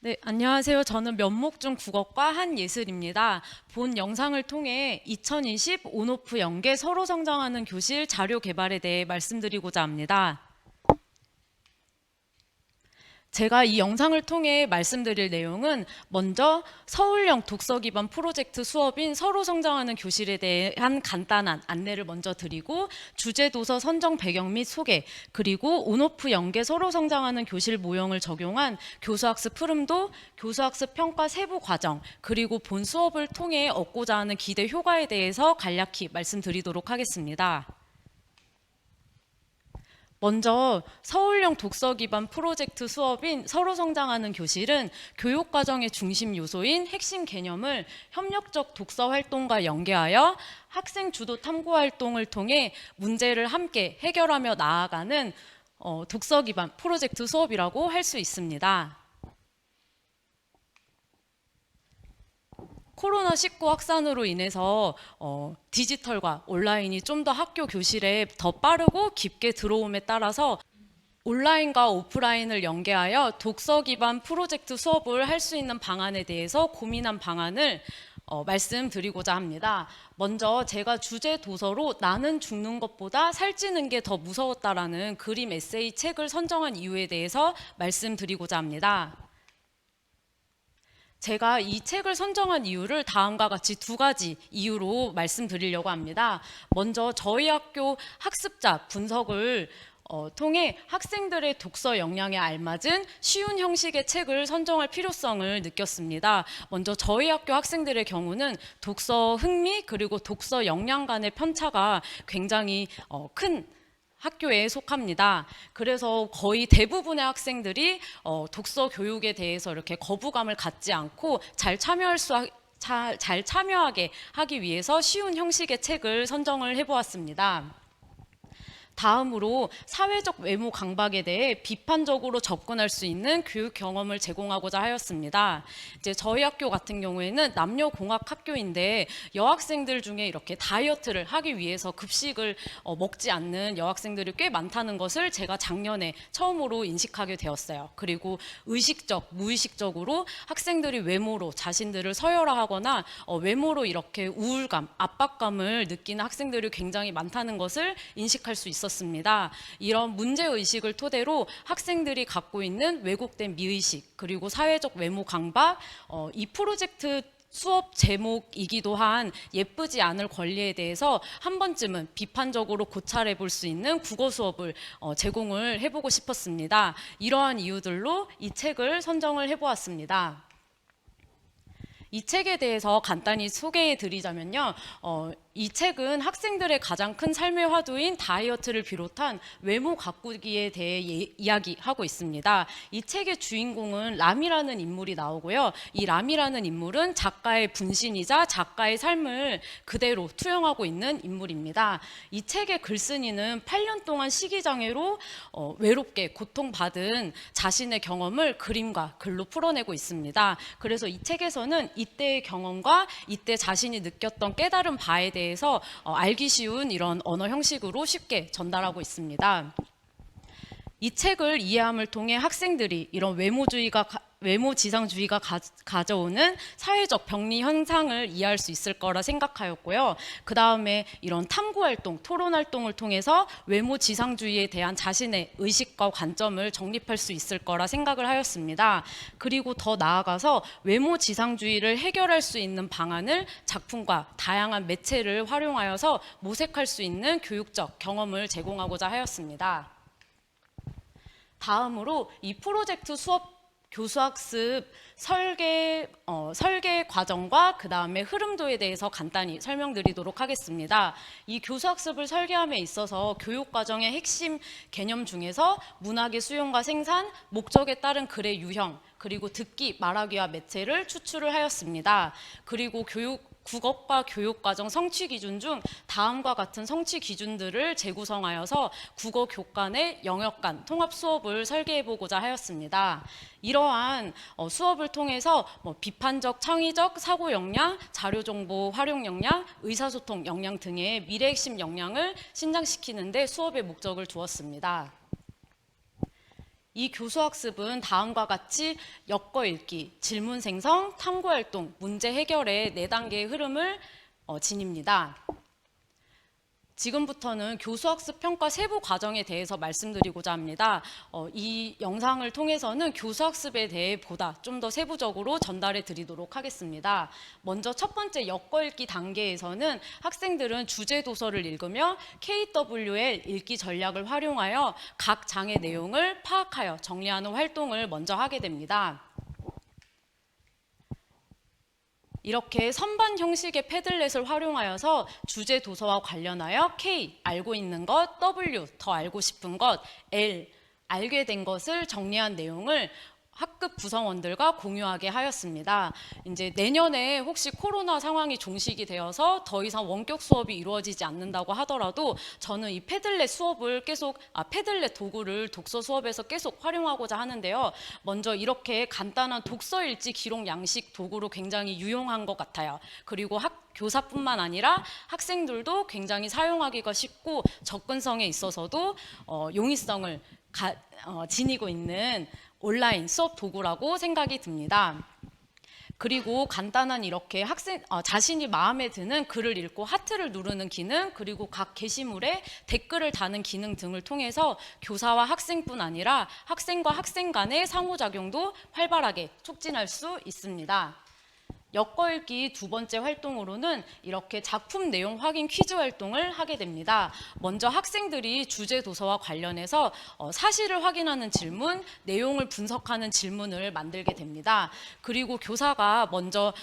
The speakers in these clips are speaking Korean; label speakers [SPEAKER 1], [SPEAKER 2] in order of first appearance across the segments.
[SPEAKER 1] 네, 안녕하세요. 저는 면목중 국어과 한예슬입니다. 본 영상을 통해 2020 온오프 연계 서로 성장하는 교실 자료 개발에 대해 말씀드리고자 합니다. 제가 이 영상을 통해 말씀드릴 내용은 먼저 서울형 독서 기반 프로젝트 수업인 서로 성장하는 교실에 대한 간단한 안내를 먼저 드리고 주제 도서 선정 배경 및 소개, 그리고 온오프 연계 서로 성장하는 교실 모형을 적용한 교수학습 흐름도, 교수학습 평가 세부 과정, 그리고 본 수업을 통해 얻고자 하는 기대 효과에 대해서 간략히 말씀드리도록 하겠습니다. 먼저 서울형 독서 기반 프로젝트 수업인 서로 성장하는 교실은 교육과정의 중심 요소인 핵심 개념을 협력적 독서 활동과 연계하여 학생 주도 탐구 활동을 통해 문제를 함께 해결하며 나아가는 독서 기반 프로젝트 수업이라고 할 수 있습니다. 코로나19 확산으로 인해서 디지털과 온라인이 좀 더 학교 교실에 더 빠르고 깊게 들어옴에 따라서 온라인과 오프라인을 연계하여 독서 기반 프로젝트 수업을 할 수 있는 방안에 대해서 고민한 방안을 말씀드리고자 합니다. 먼저 제가 주제 도서로 나는 죽는 것보다 살찌는 게 더 무서웠다라는 그림 에세이 책을 선정한 이유에 대해서 말씀드리고자 합니다. 제가 이 책을 선정한 이유를 다음과 같이 두 가지 이유로 말씀드리려고 합니다. 먼저 저희 학교 학습자 분석을 통해 학생들의 독서 역량에 알맞은 쉬운 형식의 책을 선정할 필요성을 느꼈습니다. 먼저 저희 학교 학생들의 경우는 독서 흥미 그리고 독서 역량 간의 편차가 굉장히 큰 학교에 속합니다. 그래서 거의 대부분의 학생들이 독서 교육에 대해서 이렇게 거부감을 갖지 않고 잘 참여하게 하기 위해서 쉬운 형식의 책을 선정을 해보았습니다. 다음으로 사회적 외모 강박에 대해 비판적으로 접근할 수 있는 교육 경험을 제공하고자 하였습니다. 이제 저희 학교 같은 경우에는 남녀공학 학교인데 여학생들 중에 이렇게 다이어트를 하기 위해서 급식을 먹지 않는 여학생들이 꽤 많다는 것을 제가 작년에 처음으로 인식하게 되었어요. 그리고 의식적, 무의식적으로 학생들이 외모로 자신들을 서열화하거나 외모로 이렇게 우울감, 압박감을 느끼는 학생들이 굉장히 많다는 것을 인식할 수 있었습니다. 이런 문제의식을 토대로 학생들이 갖고 있는 왜곡된 미의식 그리고 사회적 외모 강박, 이 프로젝트 수업 제목이기도 한 예쁘지 않을 권리에 대해서 한 번쯤은 비판적으로 고찰해 볼 수 있는 국어 수업을 제공을 해보고 싶었습니다. 이러한 이유들로 이 책을 선정을 해보았습니다. 이 책에 대해서 간단히 소개해 드리자면요. 이 책은 학생들의 가장 큰 삶의 화두인 다이어트를 비롯한 외모 가꾸기에 대해 이야기하고 있습니다. 이 책의 주인공은 람이라는 인물이 나오고요. 이 람이라는 인물은 작가의 분신이자 작가의 삶을 그대로 투영하고 있는 인물입니다. 이 책의 글쓴이는 8년 동안 식이장애로 외롭게 고통받은 자신의 경험을 그림과 글로 풀어내고 있습니다. 그래서 이 책에서는 이때의 경험과 이때 자신이 느꼈던 깨달은 바에 대해서 알기 쉬운 이런 언어 형식으로 쉽게 전달하고 있습니다. 이 책을 이해함을 통해 학생들이 이런 외모지상주의가 가져오는 사회적 병리 현상을 이해할 수 있을 거라 생각하였고요. 그 다음에 이런 탐구활동, 토론활동을 통해서 외모지상주의에 대한 자신의 의식과 관점을 정립할 수 있을 거라 생각을 하였습니다. 그리고 더 나아가서 외모지상주의를 해결할 수 있는 방안을 작품과 다양한 매체를 활용하여서 모색할 수 있는 교육적 경험을 제공하고자 하였습니다. 다음으로 이 프로젝트 수업 교수학습 설계 과정과 그 다음에 흐름도에 대해서 간단히 설명드리도록 하겠습니다. 이 교수학습을 설계함에 있어서 교육과정의 핵심 개념 중에서 문학의 수용과 생산, 목적에 따른 글의 유형, 그리고 듣기, 말하기와 매체를 추출을 하였습니다. 그리고 국어과 교육과정 성취 기준 중 다음과 같은 성취 기준들을 재구성하여서 국어 교과내 영역 간 통합 수업을 설계해 보고자 하였습니다. 이러한 수업을 통해서 비판적, 창의적 사고 역량, 자료 정보 활용 역량, 의사소통 역량 등의 미래 핵심 역량을 신장시키는 데 수업의 목적을 두었습니다. 이 교수학습은 다음과 같이 엮어 읽기, 질문 생성, 탐구 활동, 문제 해결의 4단계의 흐름을 지닙니다. 지금부터는 교수학습 평가 세부 과정에 대해서 말씀드리고자 합니다. 이 영상을 통해서는 교수학습에 대해 보다 좀 더 세부적으로 전달해 드리도록 하겠습니다. 먼저 첫 번째 엮어읽기 단계에서는 학생들은 주제 도서를 읽으며 KWL 읽기 전략을 활용하여 각 장의 내용을 파악하여 정리하는 활동을 먼저 하게 됩니다. 이렇게 선반 형식의 패들렛을 활용하여서 주제 도서와 관련하여 K, 알고 있는 것, W, 더 알고 싶은 것, L, 알게 된 것을 정리한 내용을 학급 구성원들과 공유하게 하였습니다. 이제 내년에 혹시 코로나 상황이 종식이 되어서 더 이상 원격 수업이 이루어지지 않는다고 하더라도 저는 이 패들렛 수업을 패들렛 도구를 독서 수업에서 계속 활용하고자 하는데요. 먼저 이렇게 간단한 독서 일지 기록 양식 도구로 굉장히 유용한 것 같아요. 그리고 교사뿐만 아니라 학생들도 굉장히 사용하기가 쉽고 접근성에 있어서도 용이성을 지니고 있는 온라인 수업 도구라고 생각이 듭니다. 그리고 간단한 이렇게 자신이 마음에 드는 글을 읽고 하트를 누르는 기능, 그리고 각 게시물에 댓글을 다는 기능 등을 통해서 교사와 학생뿐 아니라 학생과 학생 간의 상호작용도 활발하게 촉진할 수 있습니다. 엮어읽기 두 번째 활동으로는 이렇게 작품 내용 확인 퀴즈 활동을 하게 됩니다. 먼저 학생들이 주제 도서와 관련해서 사실을 확인하는 질문, 내용을 분석하는 질문을 만들게 됩니다. 그리고 교사가 먼저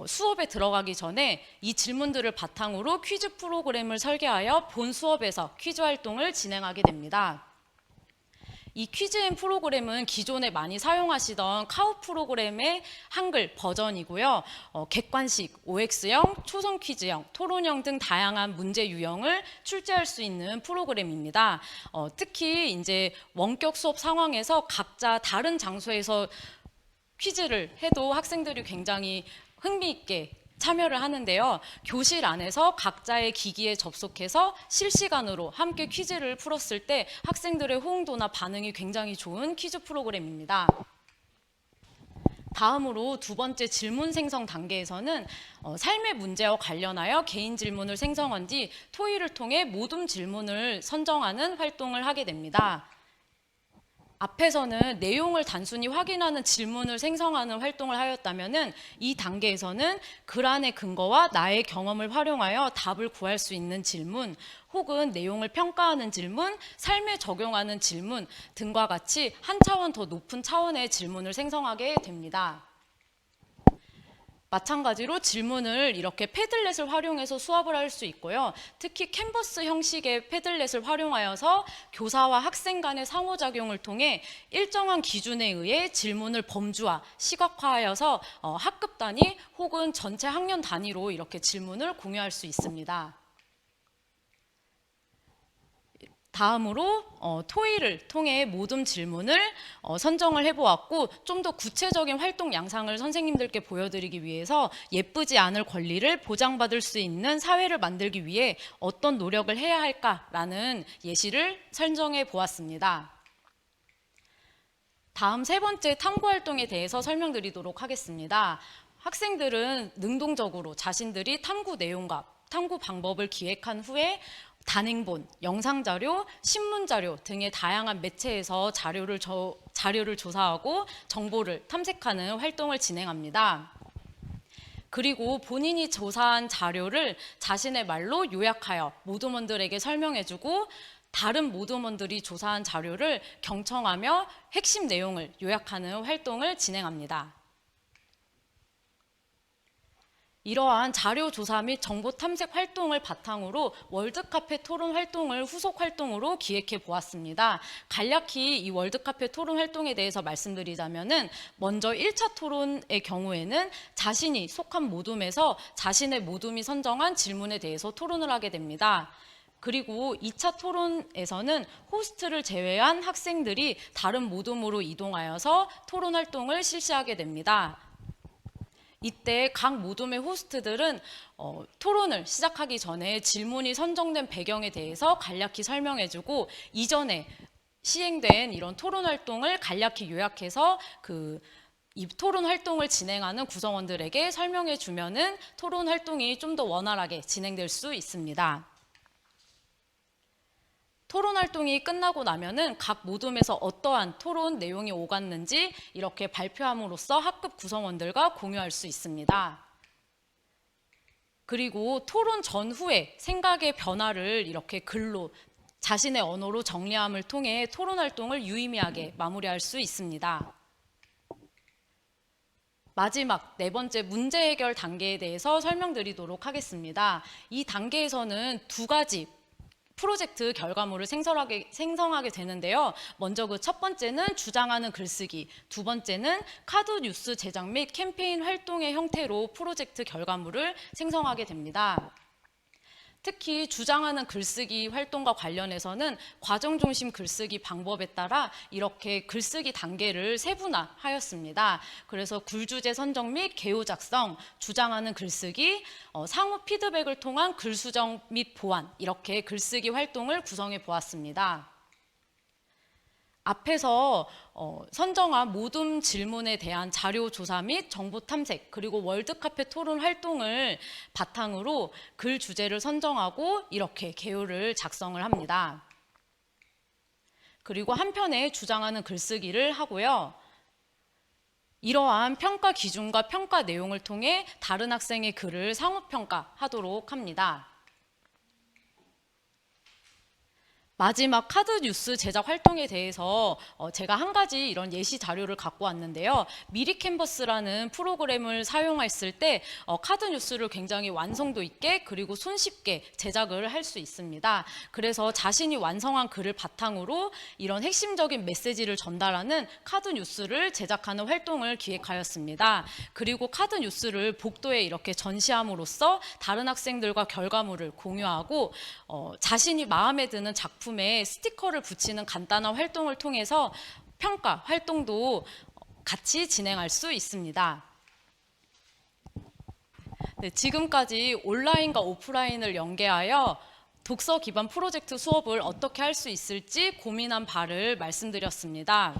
[SPEAKER 1] 수업에 들어가기 전에 이 질문들을 바탕으로 퀴즈 프로그램을 설계하여 본 수업에서 퀴즈 활동을 진행하게 됩니다. 이 퀴즈앤 프로그램은 기존에 많이 사용하시던 카우 프로그램의 한글 버전이고요. 객관식, OX형, 초성 퀴즈형, 토론형 등 다양한 문제 유형을 출제할 수 있는 프로그램입니다. 특히 이제 원격 수업 상황에서 각자 다른 장소에서 퀴즈를 해도 학생들이 굉장히 흥미있게 참여를 하는데요. 교실 안에서 각자의 기기에 접속해서 실시간으로 함께 퀴즈를 풀었을 때 학생들의 호응도나 반응이 굉장히 좋은 퀴즈 프로그램입니다. 다음으로 두 번째 질문 생성 단계에서는 삶의 문제와 관련하여 개인 질문을 생성한 뒤 토의를 통해 모둠 질문을 선정하는 활동을 하게 됩니다. 앞에서는 내용을 단순히 확인하는 질문을 생성하는 활동을 하였다면 이 단계에서는 글 안의 근거와 나의 경험을 활용하여 답을 구할 수 있는 질문, 혹은 내용을 평가하는 질문, 삶에 적용하는 질문 등과 같이 한 차원 더 높은 차원의 질문을 생성하게 됩니다. 마찬가지로 질문을 이렇게 패들렛을 활용해서 수업을 할 수 있고요. 특히 캔버스 형식의 패들렛을 활용하여서 교사와 학생 간의 상호작용을 통해 일정한 기준에 의해 질문을 범주화, 시각화하여서 학급 단위 혹은 전체 학년 단위로 이렇게 질문을 공유할 수 있습니다. 다음으로 토의를 통해 모둠 질문을 선정을 해보았고, 좀 더 구체적인 활동 양상을 선생님들께 보여드리기 위해서 예쁘지 않을 권리를 보장받을 수 있는 사회를 만들기 위해 어떤 노력을 해야 할까라는 예시를 선정해 보았습니다. 다음 세 번째 탐구 활동에 대해서 설명드리도록 하겠습니다. 학생들은 능동적으로 자신들이 탐구 내용과 탐구 방법을 기획한 후에 단행본, 영상자료, 신문자료 등의 다양한 매체에서 자료를 조사하고 정보를 탐색하는 활동을 진행합니다. 그리고 본인이 조사한 자료를 자신의 말로 요약하여 모둠원들에게 설명해주고, 다른 모둠원들이 조사한 자료를 경청하며 핵심 내용을 요약하는 활동을 진행합니다. 이러한 자료 조사 및 정보 탐색 활동을 바탕으로 월드카페 토론 활동을 후속 활동으로 기획해 보았습니다. 간략히 이 월드카페 토론 활동에 대해서 말씀드리자면은, 먼저 1차 토론의 경우에는 자신이 속한 모둠에서 자신의 모둠이 선정한 질문에 대해서 토론을 하게 됩니다. 그리고 2차 토론에서는 호스트를 제외한 학생들이 다른 모둠으로 이동하여서 토론 활동을 실시하게 됩니다. 이때 각 모둠의 호스트들은 토론을 시작하기 전에 질문이 선정된 배경에 대해서 간략히 설명해주고, 이전에 시행된 이런 토론 활동을 간략히 요약해서 이 토론 활동을 진행하는 구성원들에게 설명해 주면은 토론 활동이 좀 더 원활하게 진행될 수 있습니다. 토론 활동이 끝나고 나면은 각 모둠에서 어떠한 토론 내용이 오갔는지 이렇게 발표함으로써 학급 구성원들과 공유할 수 있습니다. 그리고 토론 전후에 생각의 변화를 이렇게 글로 자신의 언어로 정리함을 통해 토론 활동을 유의미하게 마무리할 수 있습니다. 마지막 네 번째 문제 해결 단계에 대해서 설명드리도록 하겠습니다. 이 단계에서는 두 가지 프로젝트 결과물을 생성하게 되는데요. 먼저 그 첫 번째는 주장하는 글쓰기, 두 번째는 카드 뉴스 제작 및 캠페인 활동의 형태로 프로젝트 결과물을 생성하게 됩니다. 특히 주장하는 글쓰기 활동과 관련해서는 과정 중심 글쓰기 방법에 따라 이렇게 글쓰기 단계를 세분화하였습니다. 그래서 굴주제 선정 및 개요 작성, 주장하는 글쓰기, 상호 피드백을 통한 글 수정 및 보완, 이렇게 글쓰기 활동을 구성해 보았습니다. 앞에서 선정한 모둠 질문에 대한 자료 조사 및 정보 탐색, 그리고 월드카페 토론 활동을 바탕으로 글 주제를 선정하고 이렇게 개요를 작성을 합니다. 그리고 한편에 주장하는 글쓰기를 하고요. 이러한 평가 기준과 평가 내용을 통해 다른 학생의 글을 상호평가하도록 합니다. 마지막 카드 뉴스 제작 활동에 대해서 제가 한 가지 이런 예시 자료를 갖고 왔는데요. 미리 캔버스라는 프로그램을 사용했을 때 카드 뉴스를 굉장히 완성도 있게 그리고 손쉽게 제작을 할 수 있습니다. 그래서 자신이 완성한 글을 바탕으로 이런 핵심적인 메시지를 전달하는 카드 뉴스를 제작하는 활동을 기획하였습니다. 그리고 카드 뉴스를 복도에 이렇게 전시함으로써 다른 학생들과 결과물을 공유하고 자신이 마음에 드는 작품에 스티커를 붙이는 간단한 활동을 통해서 평가 활동도 같이 진행할 수 있습니다. 네, 지금까지 온라인과 오프라인을 연계하여 독서 기반 프로젝트 수업을 어떻게 할 수 있을지 고민한 바를 말씀드렸습니다.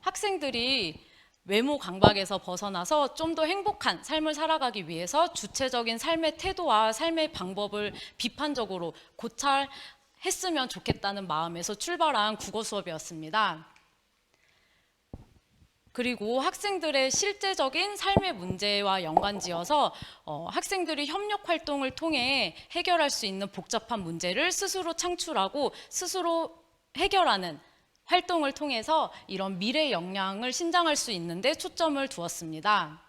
[SPEAKER 1] 학생들이 외모 강박에서 벗어나서 좀 더 행복한 삶을 살아가기 위해서 주체적인 삶의 태도와 삶의 방법을 비판적으로 고찰했으면 좋겠다는 마음에서 출발한 국어 수업이었습니다. 그리고 학생들의 실제적인 삶의 문제와 연관지어서 학생들이 협력 활동을 통해 해결할 수 있는 복잡한 문제를 스스로 창출하고 스스로 해결하는 활동을 통해서 이런 미래 역량을 신장할 수 있는데 초점을 두었습니다.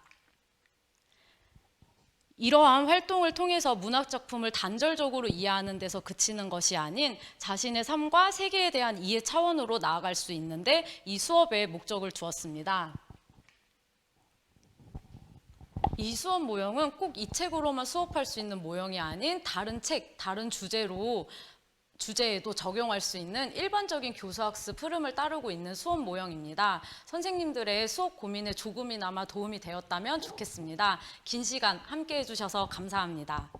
[SPEAKER 1] 이러한 활동을 통해서 문학작품을 단절적으로 이해하는 데서 그치는 것이 아닌 자신의 삶과 세계에 대한 이해 차원으로 나아갈 수 있는데 이 수업에 목적을 두었습니다. 이 수업 모형은 꼭 이 책으로만 수업할 수 있는 모형이 아닌 다른 책, 다른 주제에도 적용할 수 있는 일반적인 교수학습 흐름을 따르고 있는 수업 모형입니다. 선생님들의 수업 고민에 조금이나마 도움이 되었다면 좋겠습니다. 긴 시간 함께 해주셔서 감사합니다.